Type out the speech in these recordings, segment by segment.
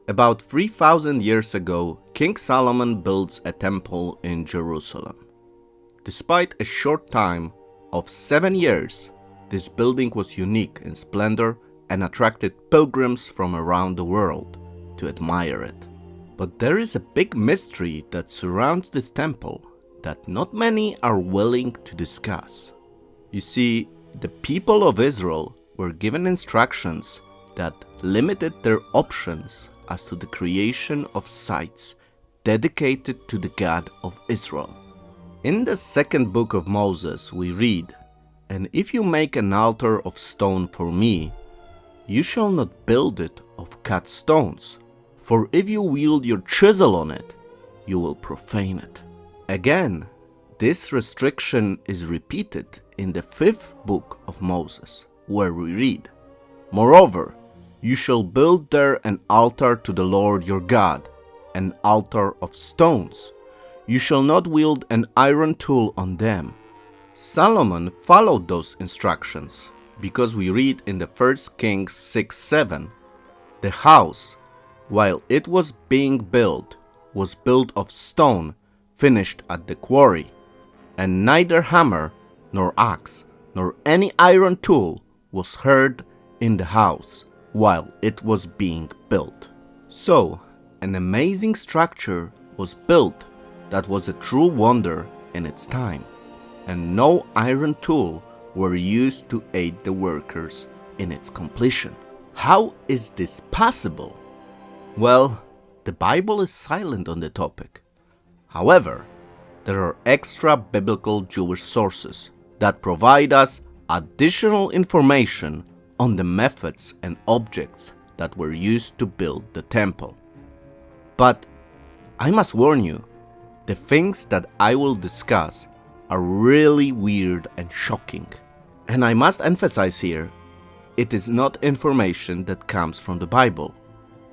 About 3,000 years ago, King Solomon builds a temple in Jerusalem. Despite a short time of 7 years, this building was unique in splendor and attracted pilgrims from around the world to admire it. But there is a big mystery that surrounds this temple that not many are willing to discuss. You see, the people of Israel were given instructions that limited their options as to the creation of sites dedicated to the God of Israel. In the second book of Moses we read, "And if you make an altar of stone for me, you shall not build it of cut stones, for if you wield your chisel on it, you will profane it." Again, this restriction is repeated in the fifth book of Moses, where we read, "Moreover, you shall build there an altar to the Lord your God, an altar of stones. You shall not wield an iron tool on them." Solomon followed those instructions because we read in the 1 Kings 6:7, "The house, while it was being built, was built of stone finished at the quarry, and neither hammer nor axe nor any iron tool was heard in the house while it was being built." So, an amazing structure was built that was a true wonder in its time, and no iron tool were used to aid the workers in its completion. How is this possible? Well, the Bible is silent on the topic. However, there are extra biblical Jewish sources that provide us additional information on the methods and objects that were used to build the temple. But I must warn you, the things that I will discuss are really weird and shocking. And I must emphasize here, it is not information that comes from the Bible,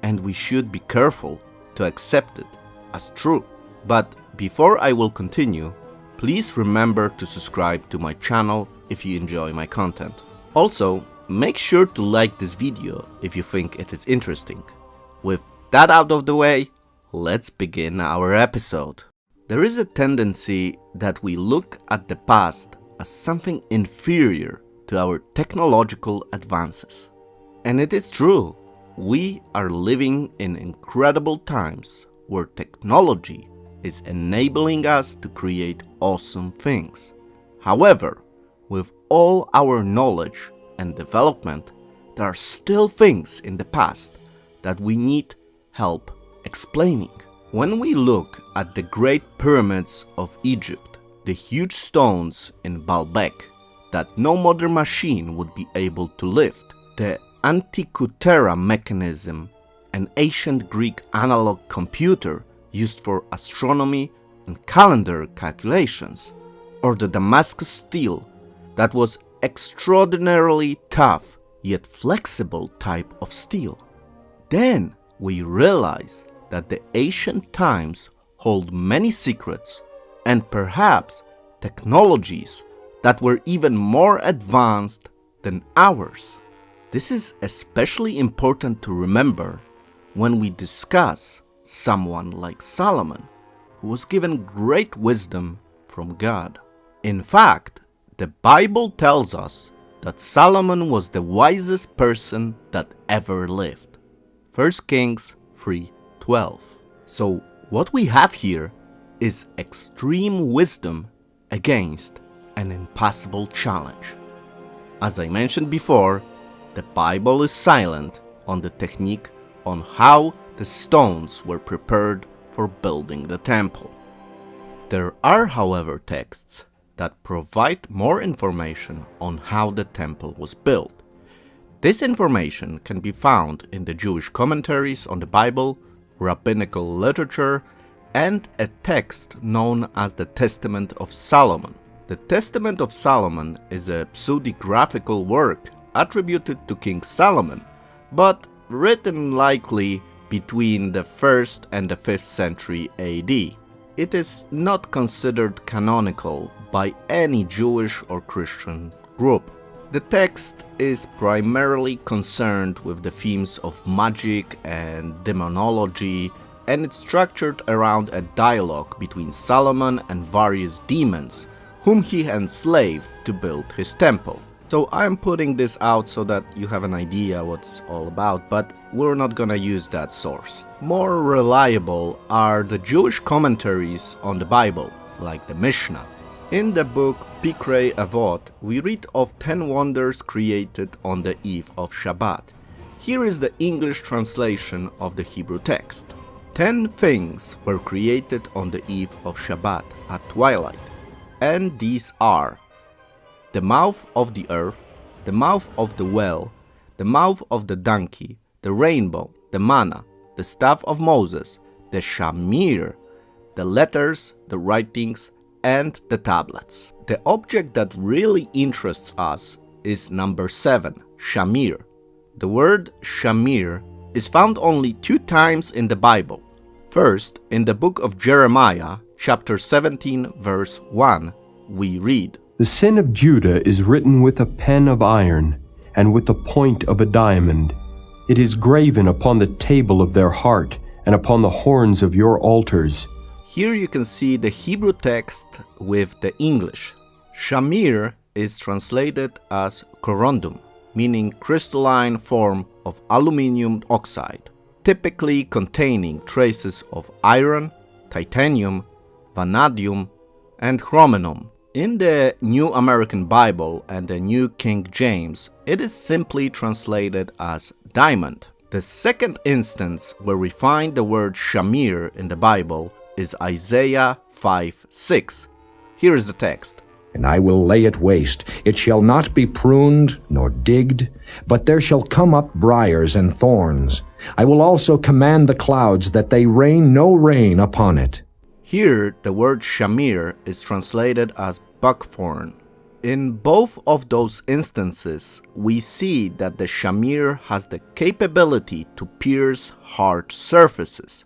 and we should be careful to accept it as true. But before I will continue, please remember to subscribe to my channel if you enjoy my content. Also, make sure to like this video if you think it is interesting. With that out of the way, let's begin our episode. There is a tendency that we look at the past as something inferior to our technological advances. And it is true, we are living in incredible times where technology is enabling us to create awesome things. However, with all our knowledge and development, there are still things in the past that we need help explaining. When we look at the Great Pyramids of Egypt, the huge stones in Baalbek that no modern machine would be able to lift, the Antikythera mechanism, an ancient Greek analog computer used for astronomy and calendar calculations, or the Damascus steel that was extraordinarily tough yet flexible type of steel, then we realize that the ancient times hold many secrets and perhaps technologies that were even more advanced than ours. This is especially important to remember when we discuss someone like Solomon, who was given great wisdom from God. In fact, the Bible tells us that Solomon was the wisest person that ever lived. 1 Kings 3:12. So what we have here is extreme wisdom against an impossible challenge. As I mentioned before, the Bible is silent on the technique on how the stones were prepared for building the temple. There are, however, texts that provide more information on how the temple was built. This information can be found in the Jewish commentaries on the Bible, rabbinical literature, and a text known as the Testament of Solomon. The Testament of Solomon is a pseudegraphical work attributed to King Solomon, but written likely between the 1st and the 5th century AD. It is not considered canonical by any Jewish or Christian group. The text is primarily concerned with the themes of magic and demonology, and it's structured around a dialogue between Solomon and various demons, whom he enslaved to build his temple. So I'm putting this out so that you have an idea what it's all about, but we're not gonna use that source. More reliable are the Jewish commentaries on the Bible, like the Mishnah. In the book Pikrei Avot, we read of 10 wonders created on the eve of Shabbat. Here is the English translation of the Hebrew text. 10 things were created on the eve of Shabbat at twilight, and these are the mouth of the earth, the mouth of the well, the mouth of the donkey, the rainbow, the manna, the staff of Moses, the shamir, the letters, the writings, and the tablets. The object that really interests us is number 7, shamir. The word shamir is found only 2 times in the Bible. First, in the book of Jeremiah, chapter 17, verse 1, we read, "The sin of Judah is written with a pen of iron, and with the point of a diamond. It is graven upon the table of their heart, and upon the horns of your altars." Here you can see the Hebrew text with the English. Shamir is translated as corundum, meaning crystalline form of aluminium oxide, typically containing traces of iron, titanium, vanadium, and chromium. In the New American Bible and the New King James, it is simply translated as diamond. The second instance where we find the word shamir in the Bible is Isaiah 5:6. Here is the text. "And I will lay it waste. It shall not be pruned nor digged, but there shall come up briars and thorns. I will also command the clouds that they rain no rain upon it." Here, the word shamir is translated as buckthorn. In both of those instances, we see that the shamir has the capability to pierce hard surfaces.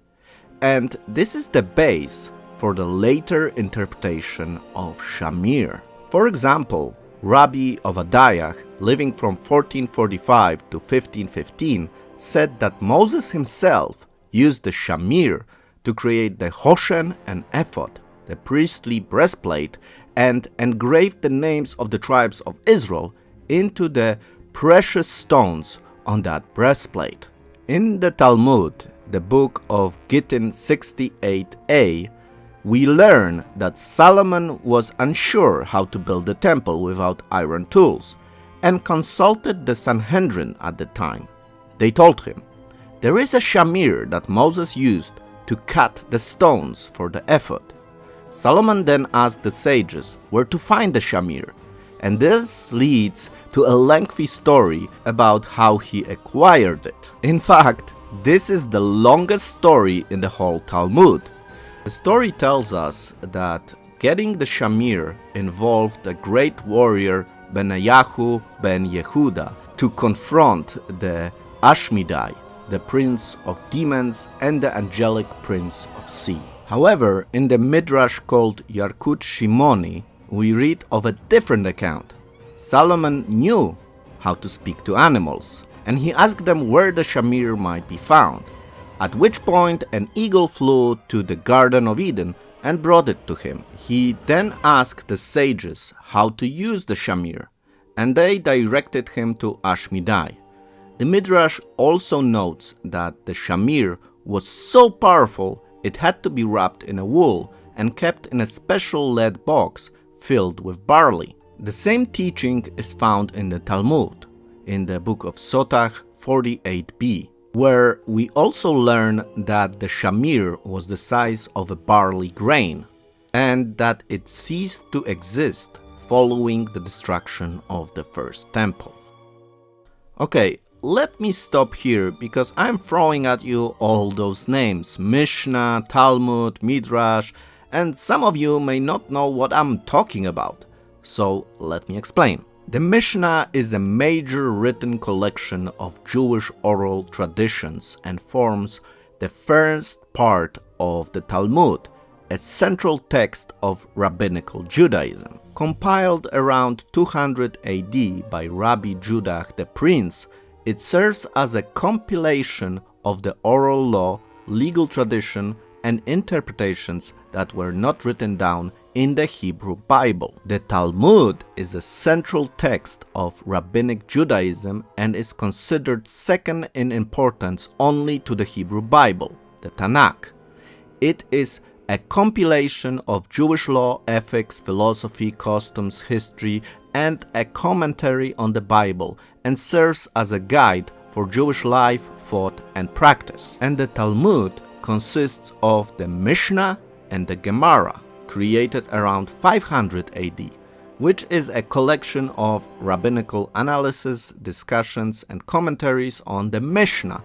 And this is the base for the later interpretation of shamir. For example, Rabbi Ovadiah, living from 1445 to 1515, said that Moses himself used the shamir to create the Hoshen and Ephod, the priestly breastplate, and engraved the names of the tribes of Israel into the precious stones on that breastplate. In the Talmud, the book of Gittin 68a, we learn that Solomon was unsure how to build the temple without iron tools and consulted the Sanhedrin at the time. They told him, "There is a shamir that Moses used to cut the stones for the ephod." Solomon then asked the sages where to find the shamir, and this leads to a lengthy story about how he acquired it. In fact, this is the longest story in the whole Talmud. The story tells us that getting the shamir involved the great warrior Benayahu ben Yehuda to confront the Ashmedai, the prince of demons and the angelic prince of sea. However, in the Midrash called Yarkut Shimoni, we read of a different account. Solomon knew how to speak to animals, and he asked them where the shamir might be found, at which point an eagle flew to the Garden of Eden and brought it to him. He then asked the sages how to use the shamir, and they directed him to Ashmedai. The Midrash also notes that the shamir was so powerful it had to be wrapped in a wool and kept in a special lead box filled with barley. The same teaching is found in the Talmud, in the book of Sotach 48b, where we also learn that the shamir was the size of a barley grain, and that it ceased to exist following the destruction of the first temple. Okay, let me stop here because I'm throwing at you all those names: Mishnah, Talmud, Midrash, and some of you may not know what I'm talking about. So let me explain. The Mishnah is a major written collection of Jewish oral traditions and forms the first part of the Talmud, a central text of rabbinical Judaism. Compiled around 200 AD by Rabbi Judah the Prince, it serves as a compilation of the oral law, legal tradition, and interpretations that were not written down in the Hebrew Bible. The Talmud is a central text of rabbinic Judaism and is considered second in importance only to the Hebrew Bible, the Tanakh. It is a compilation of Jewish law, ethics, philosophy, customs, history, and a commentary on the Bible, and serves as a guide for Jewish life, thought, and practice. And the Talmud consists of the Mishnah and the Gemara, created around 500 AD, which is a collection of rabbinical analysis, discussions, and commentaries on the Mishnah,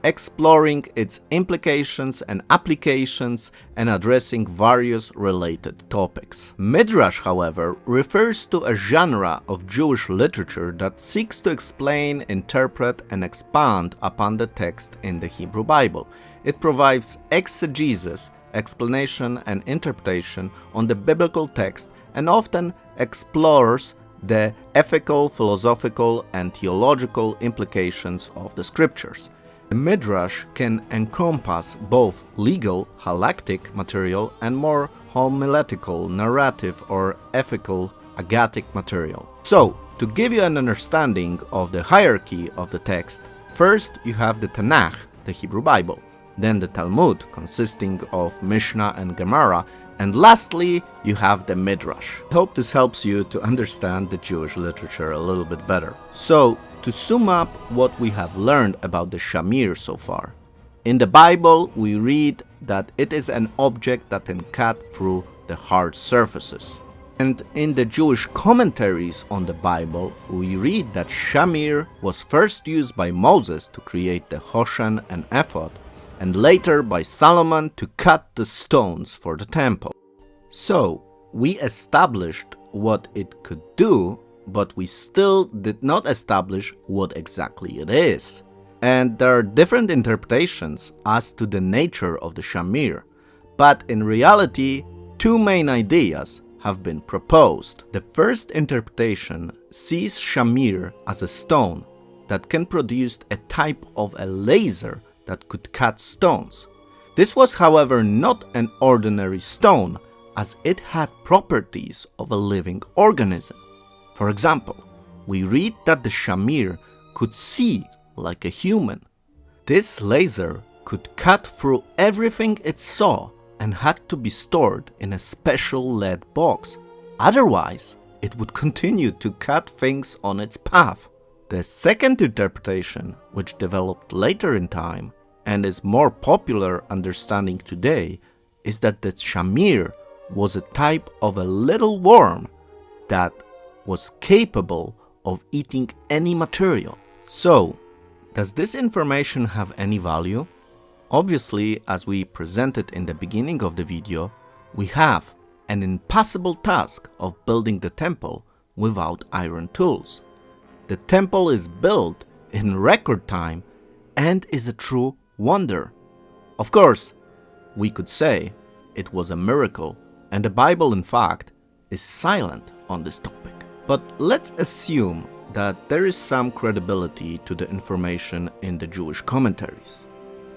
exploring its implications and applications and addressing various related topics. Midrash, however, refers to a genre of Jewish literature that seeks to explain, interpret, and expand upon the text in the Hebrew Bible. It provides exegesis, explanation, and interpretation on the biblical text, and often explores the ethical, philosophical, and theological implications of the scriptures. The Midrash can encompass both legal, halakhic material and more homiletical, narrative, or ethical, agathic material. So, to give you an understanding of the hierarchy of the text, first you have the Tanakh, the Hebrew Bible, then the Talmud, consisting of Mishnah and Gemara, and lastly, you have the Midrash. I hope this helps you to understand the Jewish literature a little bit better. So, to sum up what we have learned about the shamir so far. In the Bible, we read that it is an object that can cut through the hard surfaces. And in the Jewish commentaries on the Bible, we read that shamir was first used by Moses to create the Hoshan and Ephod, and later by Solomon to cut the stones for the temple. So, we established what it could do, but we still did not establish what exactly it is. And there are different interpretations as to the nature of the shamir, but in reality, two main ideas have been proposed. The first interpretation sees shamir as a stone that can produce a type of a laser that could cut stones. This was, however, not an ordinary stone, as it had properties of a living organism. For example, we read that the shamir could see like a human. This laser could cut through everything it saw and had to be stored in a special lead box. Otherwise, it would continue to cut things on its path. The second interpretation, which developed later in time and is more popular understanding today, is that the shamir was a type of a little worm that was capable of eating any material. So, does this information have any value? Obviously, as we presented in the beginning of the video, we have an impossible task of building the temple without iron tools. The temple is built in record time and is a true wonder. Of course, we could say it was a miracle, and the Bible, in fact, is silent on this topic. But let's assume that there is some credibility to the information in the Jewish commentaries.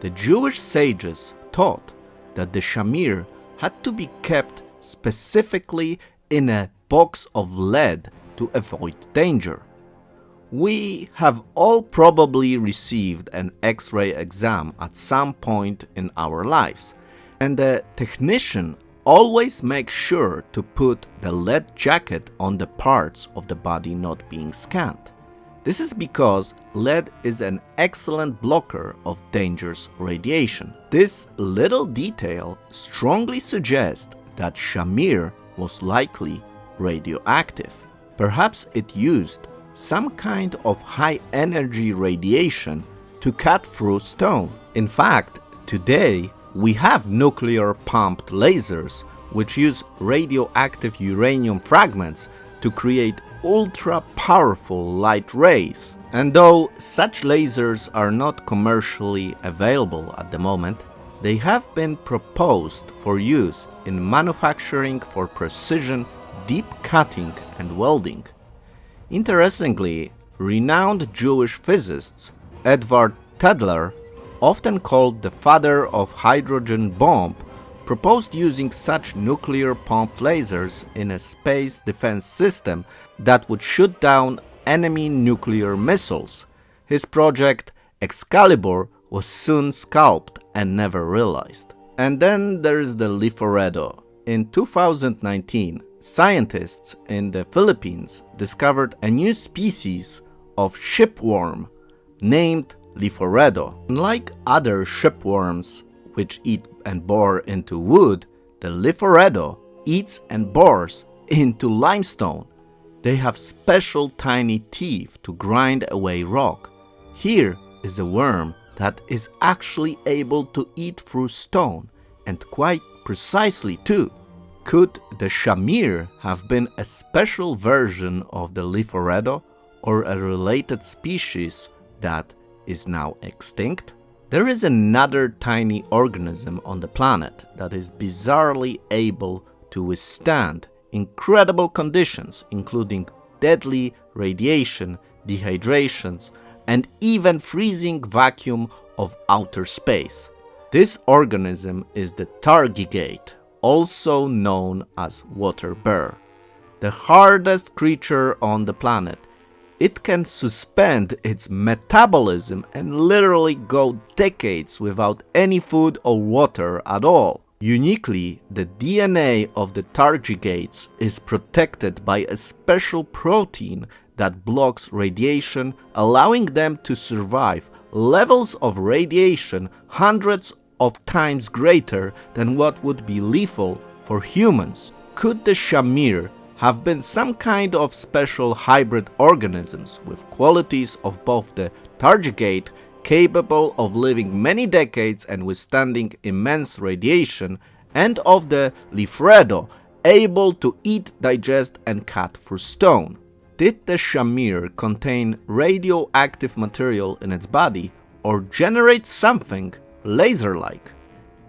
The Jewish sages taught that the shamir had to be kept specifically in a box of lead to avoid danger. We have all probably received an X-ray exam at some point in our lives, and the technician always make sure to put the lead jacket on the parts of the body not being scanned. This is because lead is an excellent blocker of dangerous radiation. This little detail strongly suggests that shamir was likely radioactive. Perhaps it used some kind of high-energy radiation to cut through stone. In fact, today, we have nuclear-pumped lasers which use radioactive uranium fragments to create ultra-powerful light rays. And though such lasers are not commercially available at the moment, they have been proposed for use in manufacturing for precision deep cutting and welding. Interestingly, renowned Jewish physicists Edward Teller, often called the father of hydrogen bomb, proposed using such nuclear pump lasers in a space defense system that would shoot down enemy nuclear missiles. His project Excalibur was soon scalped and never realized. And then there's the Liforedo. In 2019, scientists in the Philippines discovered a new species of shipworm named Liforedo. Unlike other shipworms which eat and bore into wood, the Liforedo eats and bores into limestone. They have special tiny teeth to grind away rock. Here is a worm that is actually able to eat through stone, and quite precisely too. Could the shamir have been a special version of the Liforedo, or a related species that is now extinct? There is another tiny organism on the planet that is bizarrely able to withstand incredible conditions, including deadly radiation, dehydrations, and even freezing vacuum of outer space. This organism is the tardigrade, also known as water bear, the hardest creature on the planet. It can suspend its metabolism and literally go decades without any food or water at all. Uniquely, the DNA of the tardigrades is protected by a special protein that blocks radiation, allowing them to survive levels of radiation hundreds of times greater than what would be lethal for humans. Could the shamir have been some kind of special hybrid organisms with qualities of both the tardigrade, capable of living many decades and withstanding immense radiation, and of the Liforedo, able to eat, digest, and cut through stone? Did the shamir contain radioactive material in its body, or generate something laser-like?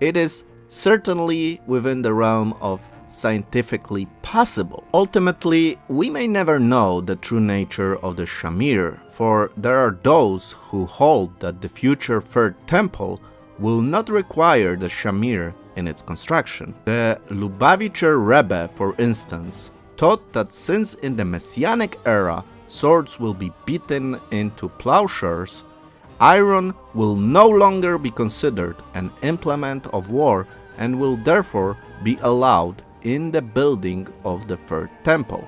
It is certainly within the realm of scientifically possible. Ultimately, we may never know the true nature of the shamir, for there are those who hold that the future third temple will not require the shamir in its construction. The Lubavitcher Rebbe, for instance, taught that since in the Messianic era swords will be beaten into plowshares, iron will no longer be considered an implement of war and will therefore be allowed in the building of the third temple.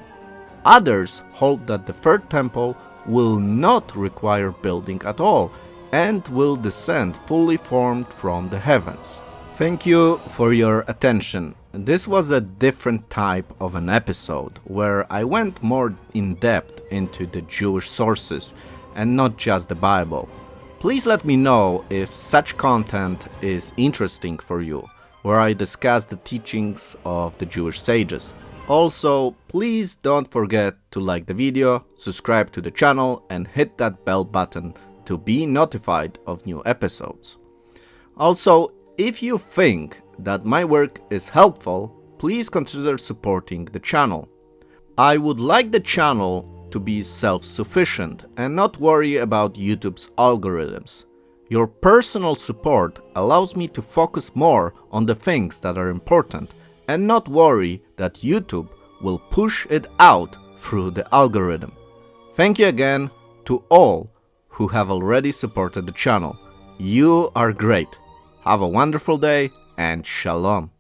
Others hold that the third temple will not require building at all and will descend fully formed from the heavens. Thank you for your attention. This was a different type of an episode where I went more in depth into the Jewish sources and not just the Bible. Please let me know if such content is interesting for you, where I discuss the teachings of the Jewish sages. Also, please don't forget to like the video, subscribe to the channel, and hit that bell button to be notified of new episodes. Also, if you think that my work is helpful, please consider supporting the channel. I would like the channel to be self-sufficient and not worry about YouTube's algorithms. Your personal support allows me to focus more on the things that are important and not worry that YouTube will push it out through the algorithm. Thank you again to all who have already supported the channel. You are great. Have a wonderful day and shalom.